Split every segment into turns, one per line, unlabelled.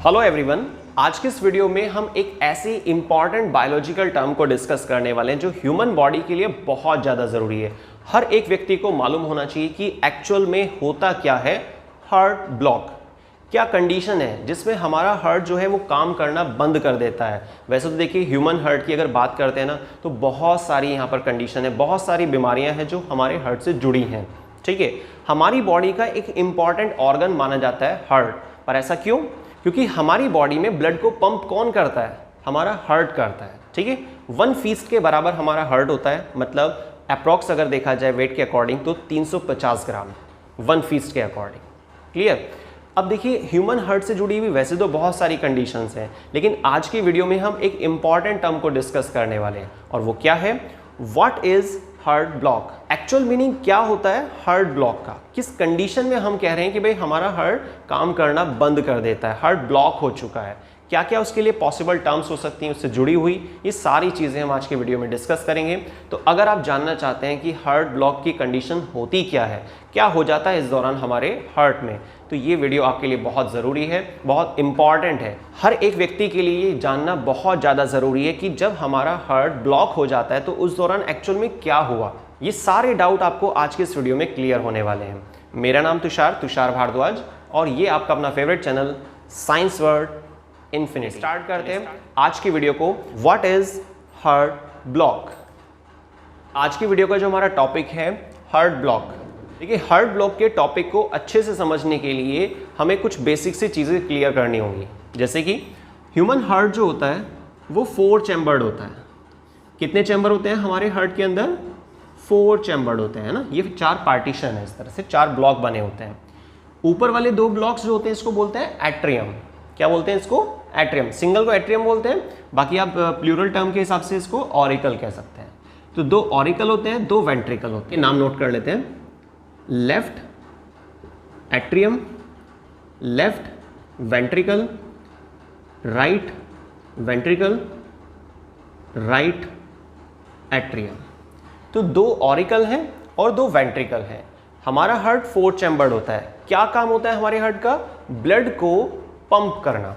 Hello everyone, आज के इस वीडियो में हम एक ऐसी इंपॉर्टेंट बायोलॉजिकल टर्म को डिस्कस करने वाले हैं जो ह्यूमन बॉडी के लिए बहुत ज़्यादा ज़रूरी है। हर एक व्यक्ति को मालूम होना चाहिए कि एक्चुअल में होता क्या है। हार्ट ब्लॉक क्या कंडीशन है जिसमें हमारा हार्ट जो है वो काम करना बंद कर देता है। वैसे तो देखिए, ह्यूमन हार्ट की अगर बात करते हैं ना तो बहुत सारी यहाँ पर कंडीशन है, बहुत सारी बीमारियाँ हैं जो हमारे हार्ट से जुड़ी हैं। ठीक है, हमारी बॉडी का एक इम्पॉर्टेंट ऑर्गन माना जाता है हार्ट। पर ऐसा क्यों? क्योंकि हमारी बॉडी में ब्लड को पंप कौन करता है? हमारा हार्ट करता है। ठीक है, 1 फीस्ट के बराबर हमारा हार्ट होता है, मतलब अप्रॉक्स अगर देखा जाए वेट के अकॉर्डिंग तो 350 ग्राम 1 फीस्ट के अकॉर्डिंग। क्लियर? अब देखिए, ह्यूमन हार्ट से जुड़ी हुई वैसे तो बहुत सारी कंडीशंस हैं, लेकिन आज की वीडियो में हम एक इंपॉर्टेंट टर्म को डिस्कस करने वाले हैं और वो क्या है? What is heart block. Actual meaning क्या होता है हार्ट ब्लॉक का? किस कंडीशन में हम कह रहे हैं कि भाई हमारा हार्ट काम करना बंद कर देता है, हार्ट ब्लॉक हो चुका है? क्या क्या उसके लिए पॉसिबल टर्म्स हो सकती हैं उससे जुड़ी हुई, ये सारी चीज़ें हम आज के वीडियो में डिस्कस करेंगे। तो अगर आप जानना चाहते हैं कि हार्ट ब्लॉक की कंडीशन होती क्या है, क्या हो जाता है इस दौरान हमारे हार्ट में, तो ये वीडियो आपके लिए बहुत ज़रूरी है, बहुत इंपॉर्टेंट है। हर एक व्यक्ति के लिए ये जानना बहुत ज़्यादा ज़रूरी है कि जब हमारा हार्ट ब्लॉक हो जाता है तो उस दौरान एक्चुअल में क्या हुआ। ये सारे डाउट आपको आज के इस वीडियो में क्लियर होने वाले हैं। मेरा नाम तुषार भारद्वाज और ये आपका अपना favourite channel science word infinity. Start करते हैं आज की वीडियो को। What is heart block. आज की वीडियो का जो हमारा टॉपिक है हार्ट ब्लॉक। देखिए, हार्ट ब्लॉक के टॉपिक को अच्छे से समझने के लिए हमें कुछ बेसिक सी चीज़ें क्लियर करनी होंगी। जैसे कि ह्यूमन हार्ट जो होता है वो 4 चैम्बर्ड होता है। कितने चैम्बर होते हैं हमारे हार्ट के अंदर? 4 चैम्बर्ड होते हैं ना। ये 4 पार्टीशन है, इस तरह से 4 ब्लॉक बने होते हैं। ऊपर वाले 2 ब्लॉक्स जो होते हैं इसको बोलते हैं एट्रियम। क्या बोलते हैं इसको? एट्रियम। सिंगल को एट्रियम बोलते हैं, बाकी आप प्लूरल टर्म के हिसाब से इसको ऑरिकल कह सकते हैं। तो 2 ऑरिकल होते हैं, 2 वेंट्रिकल होते हैं। नाम नोट कर लेते हैं। Left atrium, left ventricle, right ventricle, right atrium. तो 2 ऑरिकल हैं और 2 वेंट्रिकल हैं। हमारा हार्ट 4 चैम्बर्ड होता है। क्या काम होता है हमारे हार्ट का? ब्लड को पंप करना।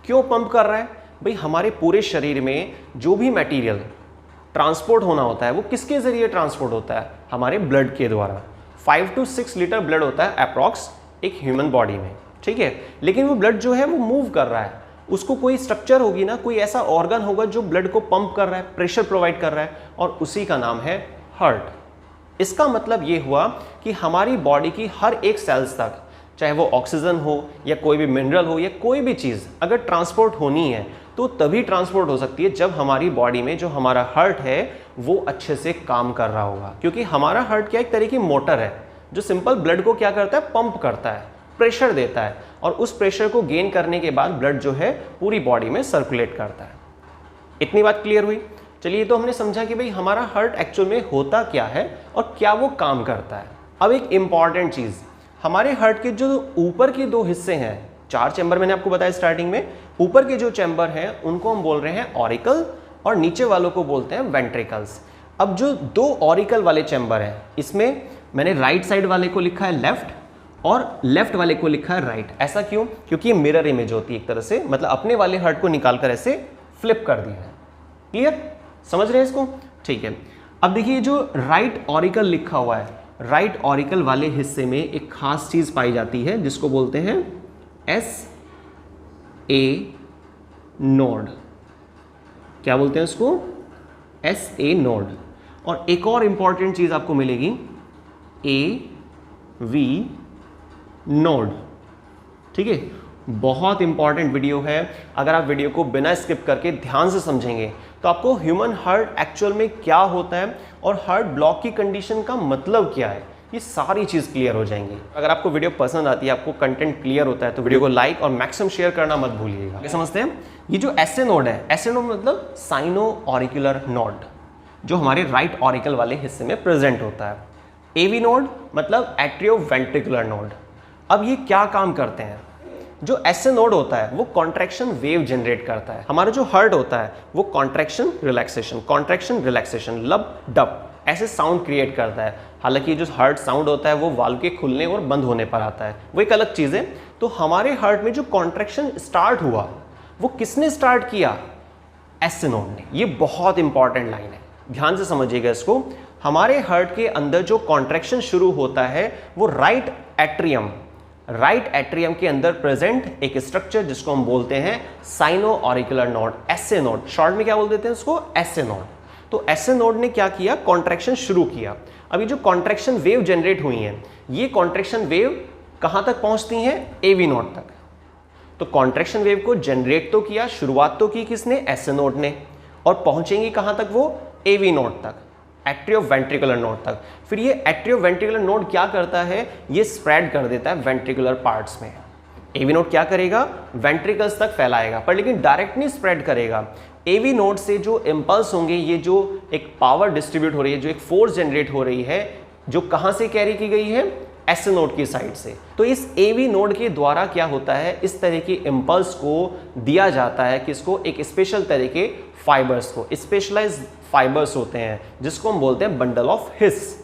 क्यों पंप कर रहा है भाई? हमारे पूरे शरीर में जो भी मटेरियल ट्रांसपोर्ट होना होता है वो किसके जरिए ट्रांसपोर्ट होता है? हमारे ब्लड के द्वारा। 5 to 6 लीटर ब्लड होता है अप्रॉक्स एक ह्यूमन बॉडी में। ठीक है, लेकिन वो ब्लड जो है वो मूव कर रहा है, उसको कोई स्ट्रक्चर होगी ना, कोई ऐसा ऑर्गन होगा जो ब्लड को पंप कर रहा है, प्रेशर प्रोवाइड कर रहा है, और उसी का नाम है हार्ट। इसका मतलब ये हुआ कि हमारी बॉडी की हर एक सेल्स तक, चाहे वो ऑक्सीजन हो या कोई भी मिनरल हो या कोई भी चीज़ अगर ट्रांसपोर्ट होनी है तो तभी ट्रांसपोर्ट हो सकती है जब हमारी बॉडी में जो हमारा हार्ट है वो अच्छे से काम कर रहा होगा। क्योंकि हमारा हार्ट क्या एक तरह की मोटर है जो सिंपल ब्लड को क्या करता है? पंप करता है, प्रेशर देता है, और उस प्रेशर को गेन करने के बाद ब्लड जो है पूरी बॉडी में सर्कुलेट करता है। इतनी बात क्लियर हुई? चलिए, तो हमने समझा कि भाई हमारा हार्ट एक्चुअल में होता क्या है और क्या वो काम करता है। अब एक इंपॉर्टेंट चीज़, हमारे हार्ट के जो ऊपर के 2 हिस्से हैं, 4 चैम्बर मैंने आपको बताया स्टार्टिंग में, ऊपर के जो चैम्बर हैं उनको हम बोल रहे हैं ऑरिकल और नीचे वालों को बोलते हैं वेंट्रिकल्स। अब जो 2 ऑरिकल वाले चैम्बर हैं इसमें मैंने राइट साइड वाले को लिखा है लेफ्ट और लेफ्ट वाले को लिखा है राइट। ऐसा क्यों? क्योंकि ये मिरर इमेज होती है एक तरह से, मतलब अपने वाले हार्ट को निकालकर ऐसे फ्लिप कर दिया है। क्लियर? समझ रहे हैं इसको? ठीक है। अब देखिए, जो राइट ऑरिकल लिखा हुआ है, राइट ऑरिकल वाले हिस्से में एक खास चीज पाई जाती है जिसको बोलते हैं SA नोड। क्या बोलते हैं उसको? SA node. और एक और इंपॉर्टेंट चीज आपको मिलेगी, AV नोड। ठीक है, बहुत इंपॉर्टेंट वीडियो है। अगर आप वीडियो को बिना स्किप करके ध्यान से समझेंगे तो आपको ह्यूमन हार्ट एक्चुअल में क्या होता है और हार्ट ब्लॉक की कंडीशन का मतलब क्या है, ये सारी चीज़ क्लियर हो जाएंगी। अगर आपको वीडियो पसंद आती है, आपको कंटेंट क्लियर होता है, तो वीडियो को लाइक और मैक्सिमम शेयर करना मत भूलिएगा। क्या समझते हैं? ये जो SA नोड है, SA नोड मतलब साइनो ऑरिकुलर नोड, जो हमारे राइट ऑरिकल वाले हिस्से में प्रेजेंट होता है। AV नोड मतलब एट्रियो वेंट्रिकुलर नोड। अब ये क्या काम करते हैं? जो SA नोड होता है वो कॉन्ट्रैक्शन वेव जनरेट करता है। हमारा जो हार्ट होता है वो कॉन्ट्रैक्शन रिलैक्सेशन, लब डब ऐसे साउंड क्रिएट करता है। हालांकि जो हार्ट साउंड होता है वो वाल्व के खुलने और बंद होने पर आता है, वो एक अलग चीज़ है। तो हमारे हार्ट में जो कॉन्ट्रैक्शन स्टार्ट हुआ वो किसने स्टार्ट किया? एस नोड ने। ये बहुत इंपॉर्टेंट लाइन है, ध्यान से समझिएगा इसको। हमारे हार्ट के अंदर जो कॉन्ट्रैक्शन शुरू होता है वो राइट एट्रियम के अंदर प्रेजेंट एक स्ट्रक्चर जिसको हम बोलते हैं sino auricular node, SA node, short में क्या बोल देते हैं उसको? SA node. तो एसए नोड ने क्या किया? कॉन्ट्रैक्शन शुरू किया। अभी जो कॉन्ट्रैक्शन वेव जनरेट हुई है, ये कॉन्ट्रैक्शन वेव कहां तक पहुंचती हैं? एवी नोड तक। तो कॉन्ट्रैक्शन वेव को जनरेट तो किया, शुरुआत तो की किसने? एसए नोड ने, और पहुंचेंगी कहां तक वो? एवी नोड तक, एट्रियोवेंट्रिकुलर नोड तक। फिर ये एट्रियोवेंट्रिकुलर नोड क्या करता है? ये स्प्रेड कर देता है वेंट्रिकुलर पार्ट्स में। एवी नोड क्या करेगा? वेंट्रिकल्स तक फैलाएगा, पर लेकिन डायरेक्ट नहीं स्प्रेड करेगा। एवी नोड से जो इंपल्स होंगे, ये जो एक पावर डिस्ट्रीब्यूट हो रही है, जो एक फोर्स जनरेट हो रही है, जो कहां से कैरी की गई है? एस नोड की साइड से। तो इस एवी नोड के द्वारा क्या होता है? इस तरह की इंपल्स को दिया जाता है किसको? एक स्पेशल तरह के फाइबर्स को। स्पेशलाइज्ड फाइबर्स होते हैं जिसको हम बोलते हैं बंडल ऑफ हिस।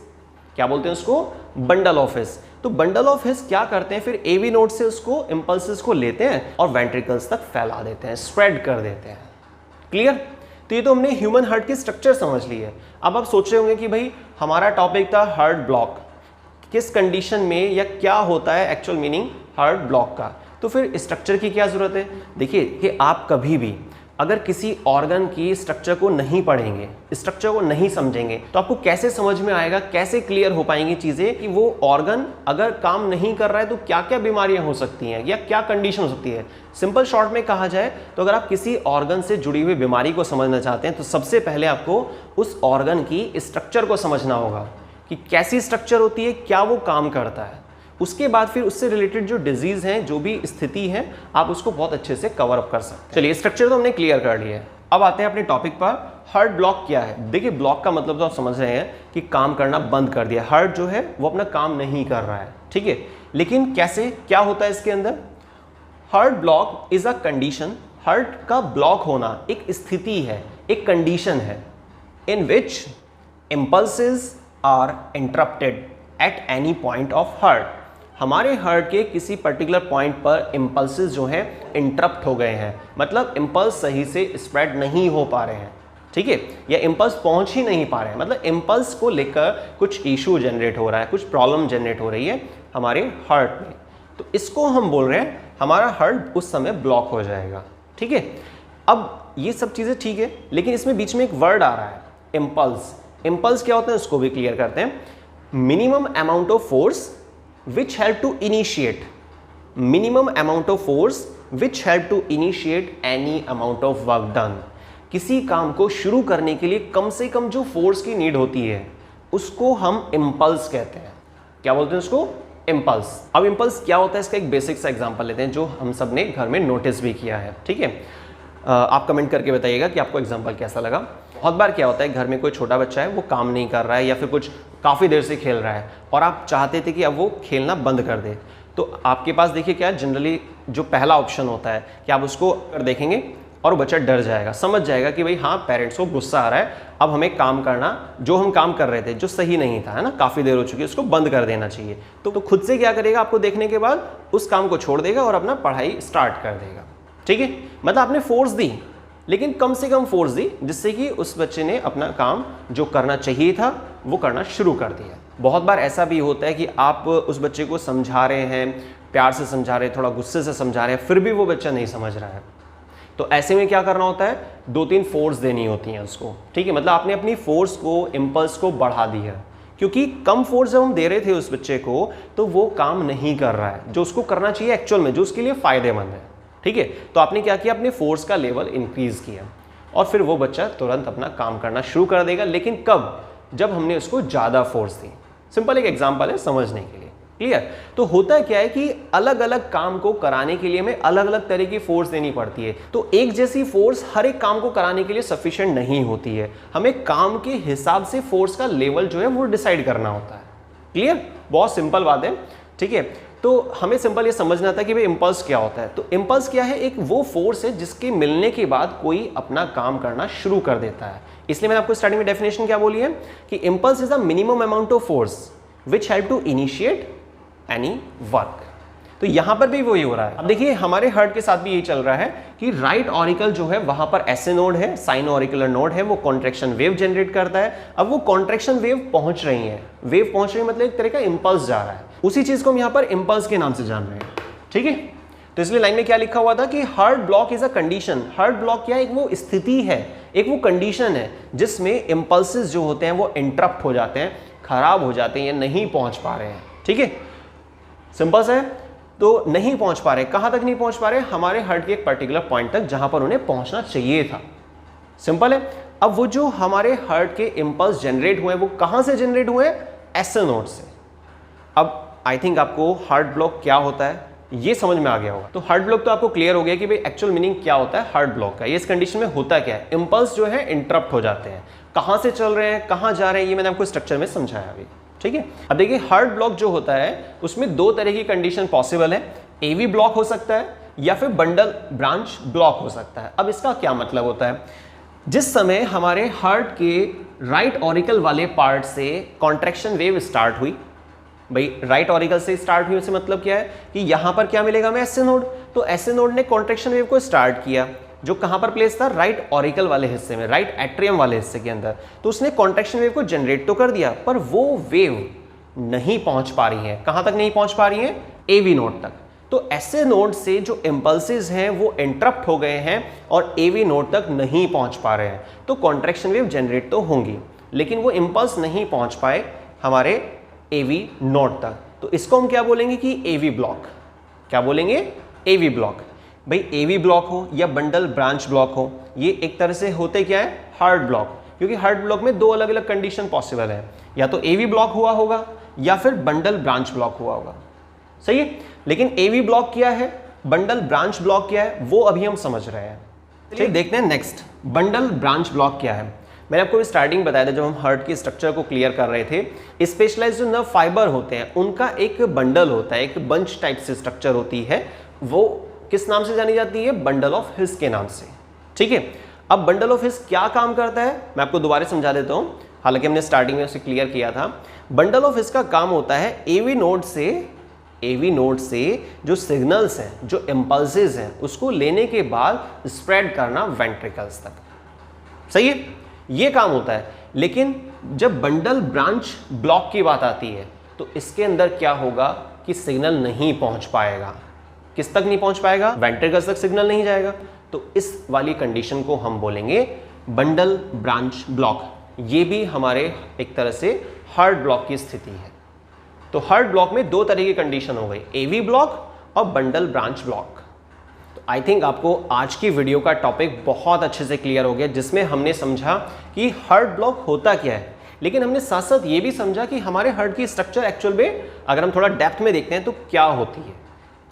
क्या बोलते हैं उसको? Bundle of his. तो बंडल ऑफ हिस क्या करते हैं? फिर एवी नोड से उसको इंपल्सेस को लेते हैं और वेंट्रिकल्स तक फैला देते हैं, स्प्रेड कर देते हैं। क्लियर? तो ये तो हमने ह्यूमन हार्ट की स्ट्रक्चर समझ ली है। अब आप सोच रहे होंगे कि भाई हमारा टॉपिक था हार्ट ब्लॉक, किस कंडीशन में या क्या होता है एक्चुअल मीनिंग हार्ट ब्लॉक का, तो फिर स्ट्रक्चर की क्या जरूरत है? देखिए कि आप कभी भी अगर किसी ऑर्गन की स्ट्रक्चर को नहीं पढ़ेंगे, स्ट्रक्चर को नहीं समझेंगे, तो आपको कैसे समझ में आएगा, कैसे क्लियर हो पाएंगी चीजें कि वो ऑर्गन अगर काम नहीं कर रहा है तो क्या क्या बीमारियां हो सकती हैं या क्या कंडीशन हो सकती है। सिंपल शॉर्ट में कहा जाए तो अगर आप किसी ऑर्गन से जुड़ी हुई बीमारी को समझना चाहते हैं तो सबसे पहले आपको उस ऑर्गन की स्ट्रक्चर को समझना होगा कि कैसी स्ट्रक्चर होती है, क्या वो काम करता है। उसके बाद फिर उससे रिलेटेड जो डिजीज हैं, जो भी स्थिति है, आप उसको बहुत अच्छे से कवर अप कर सकते हैं। चलिए स्ट्रक्चर तो हमने क्लियर कर लिया है। अब आते हैं अपने टॉपिक पर, हार्ट ब्लॉक क्या है। देखिए ब्लॉक का मतलब तो आप समझ रहे हैं कि काम करना बंद कर दिया, हार्ट जो है वो अपना काम नहीं कर रहा है, ठीक है। लेकिन कैसे, क्या होता है इसके अंदर? Heart block is a condition, heart का ब्लॉक होना एक स्थिति है, एक कंडीशन है in which impulses are interrupted at any point of heart. हमारे हार्ट के किसी पर्टिकुलर पॉइंट पर इम्पल्सेस जो हैं इंटरप्ट हो गए हैं, मतलब इम्पल्स सही से स्प्रेड नहीं हो पा रहे हैं, ठीक है, या इम्पल्स पहुंच ही नहीं पा रहे हैं, मतलब इम्पल्स को लेकर कुछ इशू जनरेट हो रहा है, कुछ प्रॉब्लम जनरेट हो रही है हमारे हार्ट में। तो इसको हम बोल रहे हैं हमारा हार्ट उस समय ब्लॉक हो जाएगा, ठीक है। अब ये सब चीज़ें ठीक है, लेकिन इसमें बीच में एक वर्ड आ रहा है, इम्पल्स। इम्पल्स क्या होता है उसको भी क्लियर करते हैं। Minimum amount of force which help to initiate, minimum amount of force which help to initiate any amount of work done। किसी काम को शुरू करने के लिए कम से कम जो फोर्स की नीड होती है उसको हम इम्पल्स कहते हैं। क्या बोलते हैं उसको? इम्पल्स। अब इम्पल्स क्या होता है इसका एक बेसिक सा एग्जांपल लेते हैं जो हम सब ने घर में नोटिस भी किया है, ठीक है। आप कमेंट करके बताइएगा कि आपको एग्जांपल कैसा लगा। बहुत बार क्या होता है, घर में कोई छोटा बच्चा है, वो काम नहीं कर रहा है या फिर कुछ काफ़ी देर से खेल रहा है और आप चाहते थे कि अब वो खेलना बंद कर दे, तो आपके पास देखिए क्या जनरली जो पहला ऑप्शन होता है कि आप उसको कर देखेंगे और वो बच्चा डर जाएगा, समझ जाएगा कि भाई हाँ पेरेंट्स को गुस्सा आ रहा है, अब हमें काम करना, जो हम काम कर रहे थे जो सही नहीं था, है ना, काफ़ी देर हो चुकी है, उसको बंद कर देना चाहिए। तो खुद से क्या करेगा, आपको देखने के बाद उस काम को छोड़ देगा और अपना पढ़ाई स्टार्ट कर देगा, ठीक है। मतलब आपने फोर्स दी, लेकिन कम से कम फोर्स दी जिससे कि उस बच्चे ने अपना काम जो करना चाहिए था वो करना शुरू कर दिया। बहुत बार ऐसा भी होता है कि आप उस बच्चे को समझा रहे हैं, प्यार से समझा रहे हैं, थोड़ा गुस्से से समझा रहे हैं, फिर भी वो बच्चा नहीं समझ रहा है, तो ऐसे में क्या करना होता है, 2-3 फोर्स देनी होती हैं उसको, ठीक है। मतलब आपने अपनी फोर्स को, इम्पल्स को बढ़ा दिया, क्योंकि कम फोर्स जब हम दे रहे थे उस बच्चे को तो वो काम नहीं कर रहा है जो उसको करना चाहिए एक्चुअल में, जो उसके लिए फायदेमंद है, ठीक है। तो आपने क्या किया, अपने फोर्स का लेवल इंक्रीज किया और फिर वो बच्चा तुरंत अपना काम करना शुरू कर देगा। लेकिन कब? जब हमने उसको ज़्यादा फोर्स दी। सिंपल एक एग्जांपल है समझने के लिए, क्लियर। तो होता क्या है कि अलग अलग काम को कराने के लिए हमें अलग अलग तरह की फोर्स देनी पड़ती है, तो एक जैसी फोर्स हर एक काम को कराने के लिए सफिशिएंट नहीं होती है, हमें काम के हिसाब से फोर्स का लेवल जो है वो डिसाइड करना होता है, क्लियर। बहुत सिंपल बात है, ठीक है। तो हमें सिंपल ये समझना था कि भाई इम्पल्स क्या होता है। तो इम्पल्स क्या है, एक वो फोर्स है जिसके मिलने के बाद कोई अपना काम करना शुरू कर देता है। इसलिए मैंने आपको स्टार्टिंग में डेफिनेशन क्या बोली है कि impulse is a minimum amount of force which help to initiate any work. तो यहां पर भी वही हो रहा है। अब देखिए हमारे हार्ट के साथ भी यही चल रहा है कि राइट ऑरिकल जो है वहां पर एसए नोड है, साइन ऑरिकुलर नोड है, वो कॉन्ट्रैक्शन वेव जनरेट करता है। अब वो कॉन्ट्रैक्शन वेव पहुंच रही है, वेव पहुंच रही है मतलब एक तरह का इंपल्स जा रहा है, उसी चीज को हम यहां पर इंपल्स के नाम से जान रहे हैं, ठीक है। तो इसलिए लाइन में क्या लिखा हुआ था कि heart block is a condition. Heart block क्या है, एक वो स्थिति है, एक वो कंडीशन है जिसमें इंपल्सेस जो होते हैं वो इंटरप्ट हो जाते हैं, खराब हो जाते हैं या नहीं पहुंच पा रहे हैं, ठीक है। सिंपल सा है, तो नहीं पहुंच पा रहे, कहां तक नहीं पहुंच पा रहे, हमारे हार्ट के एक पर्टिकुलर पॉइंट तक जहां पर उन्हें पहुंचना चाहिए था। सिंपल है। अब वो जो हमारे हार्ट के इंपल्स जनरेट हुए वो कहां से जनरेट हुए, एसए नोड से। अब आई थिंक आपको हार्ट ब्लॉक क्या होता है ये समझ में आ गया होगा। तो हार्ट ब्लॉक तो आपको क्लियर हो गया कि भाई एक्चुअल मीनिंग क्या होता है हार्ट ब्लॉक का। ये इस कंडीशन में होता क्या है, इंपल्स जो है इंटरप्ट हो जाते हैं, कहां से चल रहे हैं कहां जा रहे हैं ये मैंने आपको स्ट्रक्चर में समझाया अभी, ठीक है। अब देखिए हार्ट ब्लॉक जो होता है उसमें दो तरह की कंडीशन पॉसिबल है, एवी ब्लॉक हो सकता है या फिर बंडल ब्रांच ब्लॉक हो सकता है। अब इसका क्या मतलब होता है, जिस समय हमारे हार्ट के राइट ऑरिकल वाले पार्ट से कॉन्ट्रैक्शन वेव स्टार्ट हुई, भाई राइट ऑरिकल से स्टार्ट हुई, उससे मतलब क्या है कि यहां पर क्या मिलेगा हमें, एसए नोड। तो एसए नोड ने कॉन्ट्रैक्शन वेव को स्टार्ट किया जो कहां पर प्लेस था, राइट ऑरिकल वाले हिस्से में, राइट एट्रियम वाले हिस्से के अंदर। तो उसने कॉन्ट्रैक्शन वेव को जनरेट तो कर दिया पर वो वेव नहीं पहुंच पा रही है, कहां तक नहीं पहुंच पा रही है, एवी नोड तक। तो एसए नोड से जो इंपल्सेस हैं वो इंटरप्ट हो गए हैं और एवी नोड तक नहीं पहुंच पा रहे हैं। तो कॉन्ट्रैक्शन वेव जनरेट तो होंगी लेकिन वो इंपल्स नहीं पहुंच पाए हमारे एवी नोड तक। तो इसको हम क्या बोलेंगे कि एवी ब्लॉक। क्या बोलेंगे, एवी ब्लॉक। भाई एवी ब्लॉक हो या बंडल ब्रांच ब्लॉक हो, ये एक तरह से होते क्या है, हार्ट ब्लॉक। क्योंकि हार्ट ब्लॉक में दो अलग अलग कंडीशन पॉसिबल है, या तो एवी ब्लॉक हुआ होगा या फिर बंडल ब्रांच ब्लॉक हुआ होगा, सही है। लेकिन एवी ब्लॉक क्या है, बंडल ब्रांच ब्लॉक क्या है, वो अभी हम समझ रहे हैं। चलिए देखते हैं नेक्स्ट, बंडल ब्रांच ब्लॉक क्या है। मैंने आपको स्टार्टिंग बताया था जब हम हार्ट के स्ट्रक्चर को क्लियर कर रहे थे, स्पेशलाइज्ड जो नर्व फाइबर होते हैं उनका एक बंडल होता है, एक बंच टाइप से स्ट्रक्चर होती है, वो किस नाम से जानी जाती है, बंडल ऑफ हिस के नाम से, ठीक है। अब बंडल ऑफ हिस क्या काम करता है मैं आपको दोबारा समझा देता हूं, हालांकि हमने स्टार्टिंग में उसे क्लियर किया था। बंडल ऑफ हिस का काम होता है एवी नोड से जो सिग्नल्स हैं, जो इंपल्सेस हैं, उसको लेने के बाद स्प्रेड करना वेंट्रिकल्स तक, सही है, ये काम होता है। लेकिन जब बंडल ब्रांच ब्लॉक की बात आती है तो इसके अंदर क्या होगा कि सिग्नल नहीं पहुंच पाएगा, किस तक नहीं पहुंच पाएगा, वेंट्रिकल्स तक सिग्नल नहीं जाएगा। तो इस वाली कंडीशन को हम बोलेंगे बंडल ब्रांच ब्लॉक। ये भी हमारे एक तरह से हार्ट ब्लॉक की स्थिति है। तो हार्ट ब्लॉक में दो तरह की कंडीशन हो गई, एवी ब्लॉक और बंडल ब्रांच ब्लॉक। तो आई थिंक आपको आज की वीडियो का टॉपिक बहुत अच्छे से क्लियर हो गया, जिसमें हमने समझा कि हार्ट ब्लॉक होता क्या है, लेकिन हमने साथ साथ ये भी समझा कि हमारे हार्ट की स्ट्रक्चर एक्चुअल में अगर हम थोड़ा डेप्थ में देखते हैं तो क्या होती है,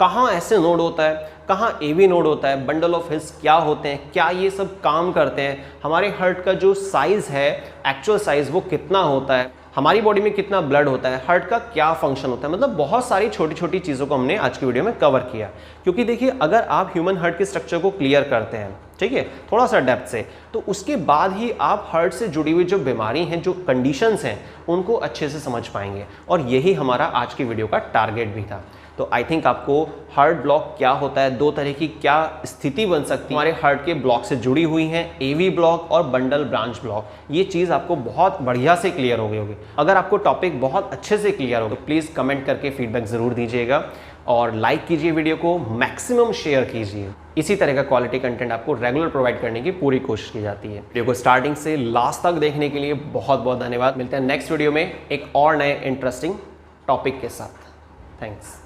कहाँ ऐसे नोड होता है, कहाँ एवी नोड होता है, बंडल ऑफ हिस क्या होते हैं, क्या ये सब काम करते हैं, हमारे हार्ट का जो साइज है एक्चुअल साइज वो कितना होता है, हमारी बॉडी में कितना ब्लड होता है, हार्ट का क्या फंक्शन होता है। मतलब बहुत सारी छोटी छोटी चीज़ों को हमने आज की वीडियो में कवर किया। क्योंकि देखिए अगर आप ह्यूमन हार्ट के स्ट्रक्चर को क्लियर करते हैं, ठीक है, थोड़ा सा डेप्थ से, तो उसके बाद ही आप हार्ट से जुड़ी हुई जो बीमारी हैं, जो कंडीशंस हैं, उनको अच्छे से समझ पाएंगे। और यही हमारा आज की वीडियो का टारगेट भी था। तो आई थिंक आपको हार्ट ब्लॉक क्या होता है, दो तरह की क्या स्थिति बन सकती है हमारे हार्ट के ब्लॉक से जुड़ी हुई हैं, एवी ब्लॉक और बंडल ब्रांच ब्लॉक, ये चीज़ आपको बहुत बढ़िया से क्लियर हो गई होगी। अगर आपको टॉपिक बहुत अच्छे से क्लियर हो तो प्लीज़ कमेंट करके फीडबैक ज़रूर दीजिएगा और लाइक कीजिए, वीडियो को मैक्सिमम शेयर कीजिए। इसी तरह का क्वालिटी कंटेंट आपको रेगुलर प्रोवाइड करने की पूरी कोशिश की जाती है। वीडियो को स्टार्टिंग से लास्ट तक देखने के लिए बहुत बहुत धन्यवाद। मिलते हैं नेक्स्ट वीडियो में एक और नए इंटरेस्टिंग टॉपिक के साथ। थैंक्स।